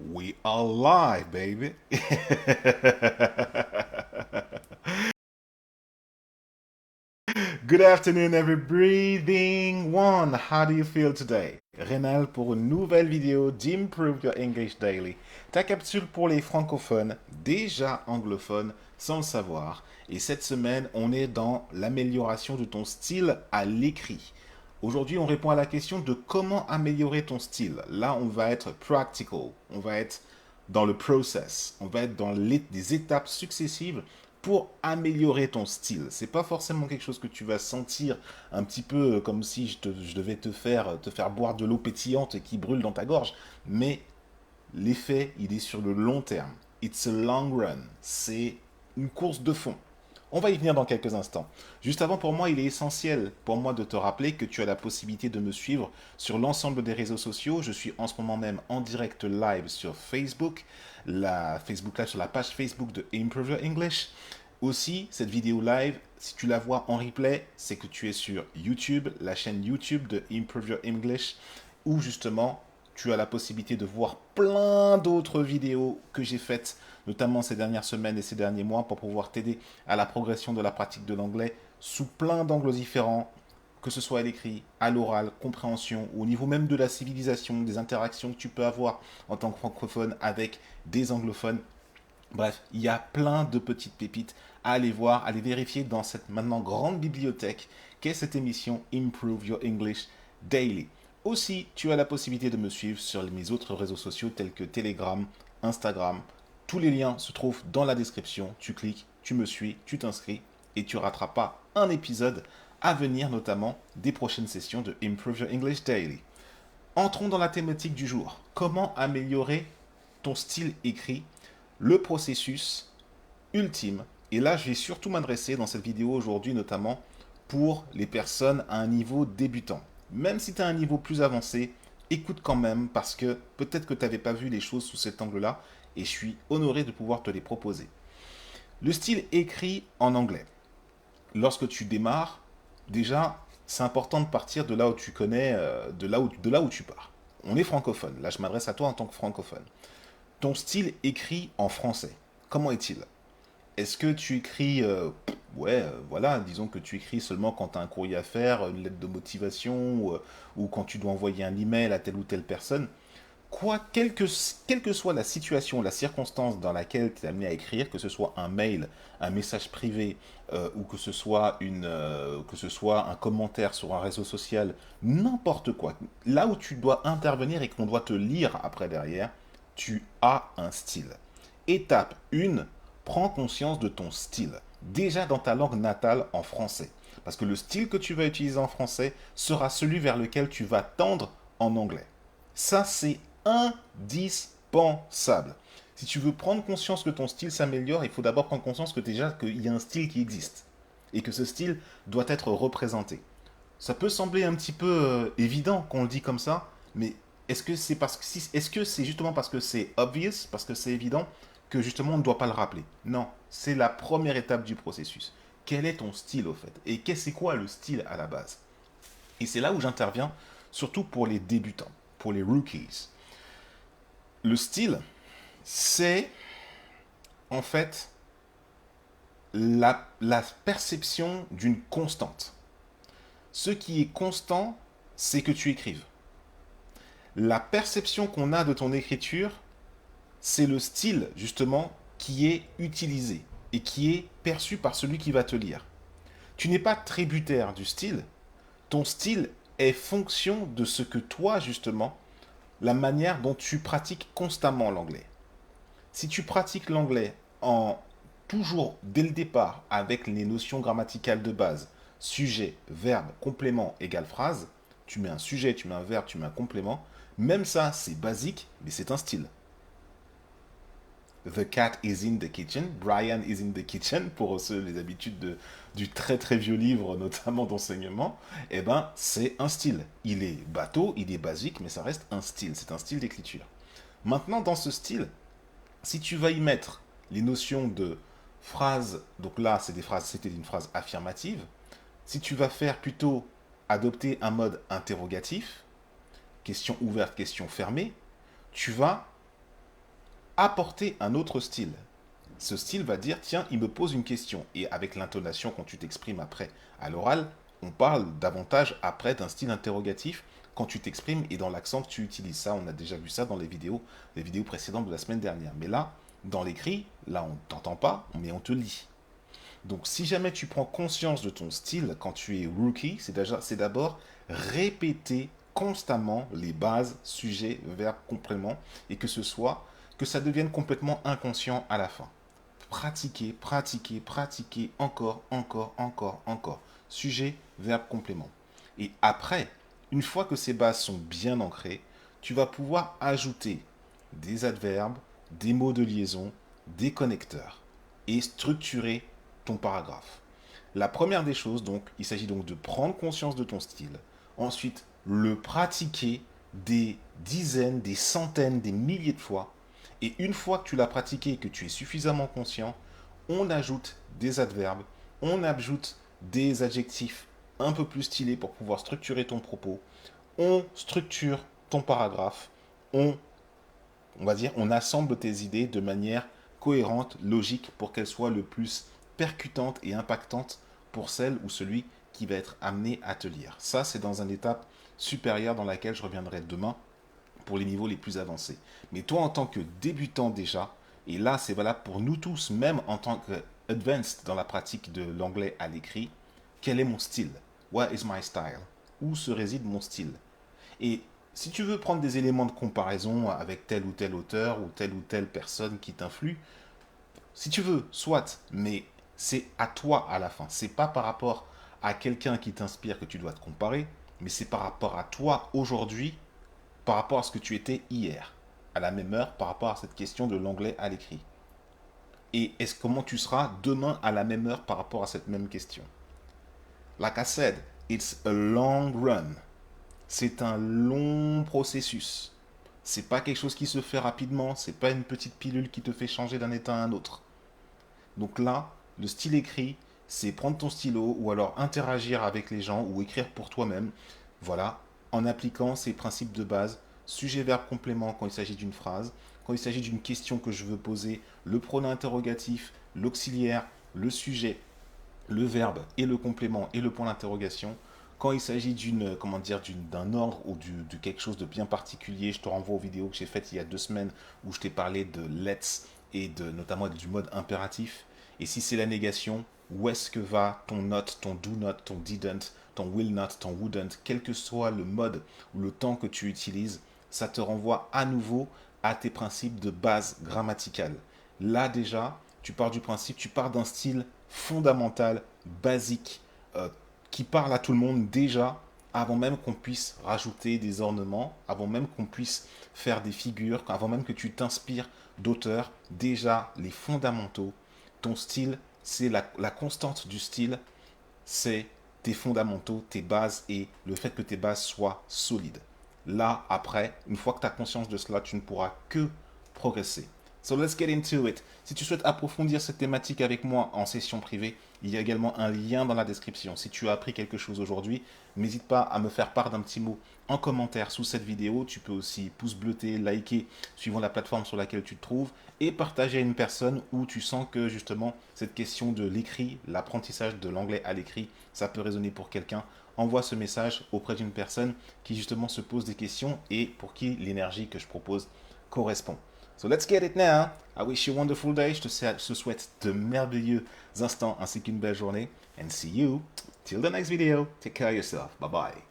We are live, baby. Good afternoon, every breathing one. How do you feel today? Rénal pour une nouvelle vidéo d'Improve Your English Daily. Ta capsule pour les francophones, déjà anglophones, sans le savoir. Et cette semaine, on est dans l'amélioration de ton style à l'écrit. Aujourd'hui, on répond à la question de comment améliorer ton style. Là, on va être practical. On va être dans le process. On va être dans des étapes successives pour améliorer ton style. C'est pas forcément quelque chose que tu vas sentir un petit peu comme si je devais te faire boire de l'eau pétillante et qui brûle dans ta gorge, mais l'effet, il est sur le long terme. It's a long run. C'est une course de fond. On va y venir dans quelques instants. Juste avant, pour moi, il est essentiel pour moi de te rappeler que tu as la possibilité de me suivre sur l'ensemble des réseaux sociaux. Je suis en ce moment même en direct live sur Facebook, la Facebook Live sur la page Facebook de Improve Your English. Aussi, cette vidéo live, si tu la vois en replay, c'est que tu es sur YouTube, la chaîne YouTube de Improve Your English, où justement tu as la possibilité de voir plein d'autres vidéos que j'ai faites, notamment ces dernières semaines et ces derniers mois, pour pouvoir t'aider à la progression de la pratique de l'anglais sous plein d'angles différents, que ce soit à l'écrit, à l'oral, compréhension, ou au niveau même de la civilisation, des interactions que tu peux avoir en tant que francophone avec des anglophones. Bref, il y a plein de petites pépites à aller voir, à aller vérifier dans cette maintenant grande bibliothèque qu'est cette émission Improve Your English Daily. Aussi, tu as la possibilité de me suivre sur mes autres réseaux sociaux tels que Telegram, Instagram. Tous les liens se trouvent dans la description. Tu cliques, tu me suis, tu t'inscris et tu rateras pas un épisode à venir, notamment des prochaines sessions de Improve Your English Daily. Entrons dans la thématique du jour. Comment améliorer ton style écrit, le processus ultime. Et là, je vais surtout m'adresser dans cette vidéo aujourd'hui, notamment pour les personnes à un niveau débutant. Même si tu as un niveau plus avancé, écoute quand même parce que peut-être que tu n'avais pas vu les choses sous cet angle-là et je suis honoré de pouvoir te les proposer. Le style écrit en anglais. Lorsque tu démarres, déjà, c'est important de partir de là où tu connais, de là où tu pars. On est francophone. Là, je m'adresse à toi en tant que francophone. Ton style écrit en français, comment est-il? Est-ce que tu écris, voilà, disons que tu écris seulement quand tu as un courrier à faire, une lettre de motivation, ou quand tu dois envoyer un email à telle ou telle personne? Quoi, quelle que soit la situation, la circonstance dans laquelle tu es amené à écrire, que ce soit un mail, un message privé, ou que ce soit un commentaire sur un réseau social, n'importe quoi, là où tu dois intervenir et qu'on doit te lire après derrière, tu as un style. Étape 1, prends conscience de ton style, déjà dans ta langue natale en français. Parce que le style que tu vas utiliser en français sera celui vers lequel tu vas tendre en anglais. Ça, c'est indispensable. Si tu veux prendre conscience que ton style s'améliore, il faut d'abord prendre conscience que déjà qu'il y a un style qui existe et que ce style doit être représenté. Ça peut sembler un petit peu évident qu'on le dit comme ça, mais est-ce que c'est justement parce que c'est obvious, parce que c'est évident, que justement on ne doit pas le rappeler? Non, c'est la première étape du processus. Quel est ton style au fait? Et c'est quoi le style à la base? Et c'est là où j'interviens, surtout pour les débutants, pour les rookies. Le style, c'est en fait la perception d'une constante. Ce qui est constant, c'est que tu écrives. La perception qu'on a de ton écriture, c'est le style justement qui est utilisé et qui est perçu par celui qui va te lire. Tu n'es pas tributaire du style, ton style est fonction de ce que toi justement, la manière dont tu pratiques constamment l'anglais. Si tu pratiques l'anglais en toujours dès le départ avec les notions grammaticales de base, sujet, verbe, complément égale phrase, tu mets un sujet, tu mets un verbe, tu mets un complément, même ça c'est basique, mais c'est un style. The cat is in the kitchen, Brian is in the kitchen, pour ceux les habitudes du très très vieux livre, notamment d'enseignement, eh ben c'est un style. Il est bateau, il est basique, mais ça reste un style, c'est un style d'écriture. Maintenant, dans ce style, si tu vas y mettre les notions de phrases, donc là c'était une phrase affirmative, si tu vas faire plutôt adopter un mode interrogatif, question ouverte, question fermée, tu vas apporter un autre style. Ce style va dire, tiens, il me pose une question. Et avec l'intonation, quand tu t'exprimes après à l'oral, on parle davantage après d'un style interrogatif quand tu t'exprimes et dans l'accent que tu utilises. Ça, on a déjà vu ça dans les vidéos précédentes de la semaine dernière. Mais là, dans l'écrit, là, on ne t'entend pas, mais on te lit. Donc, si jamais tu prends conscience de ton style quand tu es rookie, c'est d'abord répéter constamment les bases, sujet, verbe, complément, et que ça devienne complètement inconscient à la fin. Pratiquer, pratiquer, pratiquer, encore, encore, encore, encore. Sujet, verbe, complément. Et après, une fois que ces bases sont bien ancrées, tu vas pouvoir ajouter des adverbes, des mots de liaison, des connecteurs et structurer ton paragraphe. La première des choses, donc, il s'agit donc de prendre conscience de ton style. Ensuite, le pratiquer des dizaines, des centaines, des milliers de fois. Et une fois que tu l'as pratiqué et que tu es suffisamment conscient, on ajoute des adverbes, on ajoute des adjectifs un peu plus stylés pour pouvoir structurer ton propos. On structure ton paragraphe. On va dire, on assemble tes idées de manière cohérente, logique, pour qu'elles soient le plus percutantes et impactantes pour celle ou celui qui va être amené à te lire. Ça, c'est dans une étape supérieure dans laquelle je reviendrai demain pour les niveaux les plus avancés. Mais toi, en tant que débutant déjà, et là, c'est valable pour nous tous, même en tant qu'advanced dans la pratique de l'anglais à l'écrit, quel est mon style? What is my style? Où se réside mon style? Et si tu veux prendre des éléments de comparaison avec tel ou tel auteur ou telle personne qui t'influe, si tu veux, soit, mais c'est à toi à la fin. C'est pas par rapport à quelqu'un qui t'inspire que tu dois te comparer, mais c'est par rapport à toi aujourd'hui, par rapport à ce que tu étais hier, à la même heure, par rapport à cette question de l'anglais à l'écrit. Et comment tu seras demain à la même heure par rapport à cette même question. Like I said, it's a long run. C'est un long processus. C'est pas quelque chose qui se fait rapidement, c'est pas une petite pilule qui te fait changer d'un état à un autre. Donc là, le style écrit, c'est prendre ton stylo ou alors interagir avec les gens ou écrire pour toi-même. Voilà, en appliquant ces principes de base, sujet, verbe, complément quand il s'agit d'une phrase, quand il s'agit d'une question que je veux poser, le pronom interrogatif, l'auxiliaire, le sujet, le verbe et le complément et le point d'interrogation. Quand il s'agit d'un ordre ou de quelque chose de bien particulier, je te renvoie aux vidéos que j'ai faites il y a 2 semaines où je t'ai parlé de let's et notamment du mode impératif. Et si c'est la négation, où est-ce que va ton not, ton do not, ton didn't, ton will not, ton wouldn't, quel que soit le mode ou le temps que tu utilises, ça te renvoie à nouveau à tes principes de base grammaticale. Là déjà, tu pars d'un style fondamental, basique, qui parle à tout le monde déjà, avant même qu'on puisse rajouter des ornements, avant même qu'on puisse faire des figures, avant même que tu t'inspires d'auteurs, déjà les fondamentaux. Ton style, c'est la constante du style, c'est tes fondamentaux, tes bases et le fait que tes bases soient solides. Là, après, une fois que tu as conscience de cela, tu ne pourras que progresser. So let's get into it. Si tu souhaites approfondir cette thématique avec moi en session privée, il y a également un lien dans la description. Si tu as appris quelque chose aujourd'hui, n'hésite pas à me faire part d'un petit mot en commentaire sous cette vidéo. Tu peux aussi pouce bleuter, liker, suivant la plateforme sur laquelle tu te trouves, et partager à une personne où tu sens que justement cette question de l'écrit, l'apprentissage de l'anglais à l'écrit, ça peut résonner pour quelqu'un. Envoie ce message auprès d'une personne qui justement se pose des questions et pour qui l'énergie que je propose correspond. So let's get it now. I wish you a wonderful day. Je te souhaite de merveilleux instants ainsi qu'une belle journée. And see you till the next video. Take care of yourself. Bye bye.